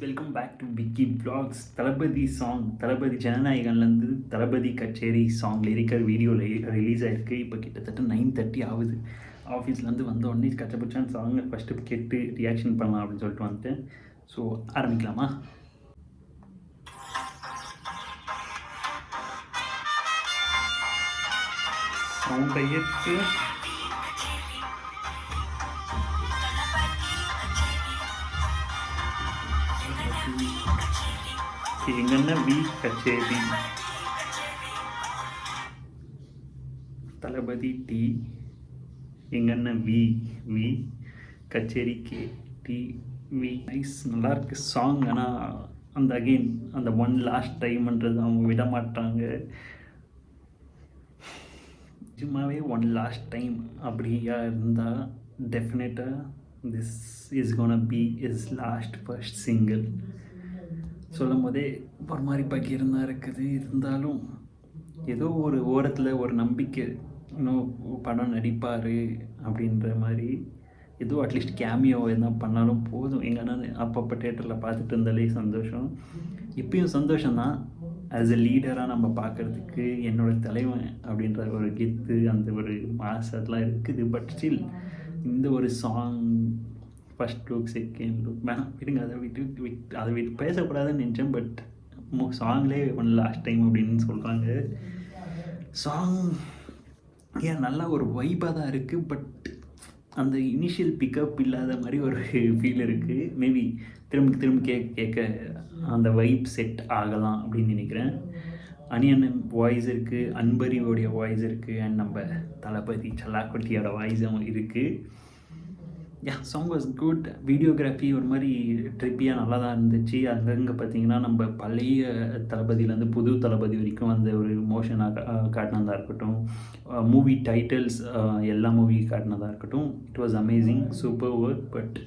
Welcome back to Vicky vlogs. Thalapathy song, Thalapathy ஜனநாயகன்லேருந்து Thalapathy Kacheri song lyrical video release ஆகிருக்கு. இப்போ கிட்டத்தட்ட 9:30 ஆகுது. ஆஃபீஸ்லேருந்து வந்த உடனே கச்சபச்சான் சாங்கை ஃபஸ்ட்டு கேட்டு ரியாக்ஷன் பண்ணலாம் அப்படின்னு சொல்லிட்டு வந்துட்டேன். ஸோ ஆரம்பிக்கலாமா? சவுண்டை ஏற்று எங்கன்னா வி கச்சேரி தளபதி டி எங்கன்னா வி வி கச்சேரி கே டி வி. நைஸ், நல்லாயிருக்கு சாங். ஆனால் அந்த அகெயின் அந்த ஒன் லாஸ்ட் டைம்ன்றது அவங்க விட மாட்டாங்க. சும்மாவே ஒன் லாஸ்ட் டைம் அப்படியா இருந்தால் டெஃபினட்டாக this is gonna be is last first single. சொல்லும் போதே ஒரு மாதிரி பகிர்ந்தான் இருக்குது. இருந்தாலும் ஏதோ ஒரு ஓரத்தில் ஒரு நம்பிக்கை, இன்னும் படம் நடிப்பார் அப்படின்ற மாதிரி. ஏதோ அட்லீஸ்ட் கேமியோ எதனா பண்ணாலும் போதும். எங்கன்னா அப்பப்போ தேட்டரில் பார்த்துட்டு இருந்தாலே சந்தோஷம். இப்பயும் சந்தோஷம்தான். ஆஸ் எ லீடராக நம்ம பார்க்குறதுக்கு என்னோடய தலைவன் அப்படின்ற ஒரு கெத்து, அந்த ஒரு மாசெல்லாம் இருக்குது. பட் ஸ்டில் இந்த ஒரு song first look, second look வேணாம் விடுங்க, அதை விட்டு பேசக்கூடாதுன்னு நினச்சேன். பட் சாங்லேயே ஒன் லாஸ்ட் டைம் அப்படின்னு சொல்கிறாங்க. சாங் ஏன் நல்லா ஒரு வைப்பாக தான் இருக்குது. பட் அந்த இனிஷியல் பிக்கப் இல்லாத மாதிரி ஒரு ஃபீல் இருக்குது. மேபி திரும்ப கேட்க அந்த வைப் செட் ஆகலாம் அப்படின்னு நினைக்கிறேன். அனியன் வாய்ஸ் இருக்குது, அன்பரியோடைய வாய்ஸ் இருக்குது, அண்ட் நம்ம தளபதி சல்லாக்குட்டியோட வாய்ஸும் இருக்குது. Song was good. வீடியோகிராஃபி ஒரு மாதிரி ட்ரிப்பியாக நல்லா தான் இருந்துச்சு. அங்கங்கே பார்த்தீங்கன்னா நம்ம பழைய தளபதியிலேருந்து புது தளபதி வரைக்கும் அந்த ஒரு மோஷனாக காட்டினதாக இருக்கட்டும், மூவி டைட்டில்ஸ் எல்லா மூவி காட்டினதாக இருக்கட்டும், it was amazing, super work. But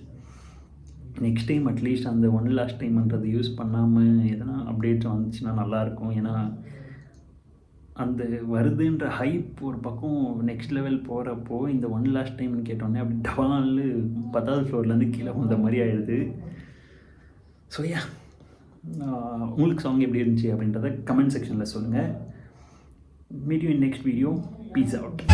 next time at least அந்த ஒன் லாஸ்ட் டைம்ன்றதை யூஸ் பண்ணாமல் எதனா அப்டேட்ஸ் வந்துச்சுன்னா நல்லாயிருக்கும். ஏன்னா அந்த வருதுன்ற ஹைப் ஒரு பக்கம் நெக்ஸ்ட் லெவல் போகிறப்போ இந்த ஒன் லாஸ்ட் டைம்னு கேட்டோன்னே அப்படி டவால்னு 10வது ஃப்ளோர்லேருந்து கீழே வந்த மாதிரி ஆகிடுது. ஸோ உங்களுக்கு சாங் எப்படி இருந்துச்சு அப்படின்றத கமெண்ட் செக்ஷனில் சொல்லுங்கள். Meet you in next video. Peace out.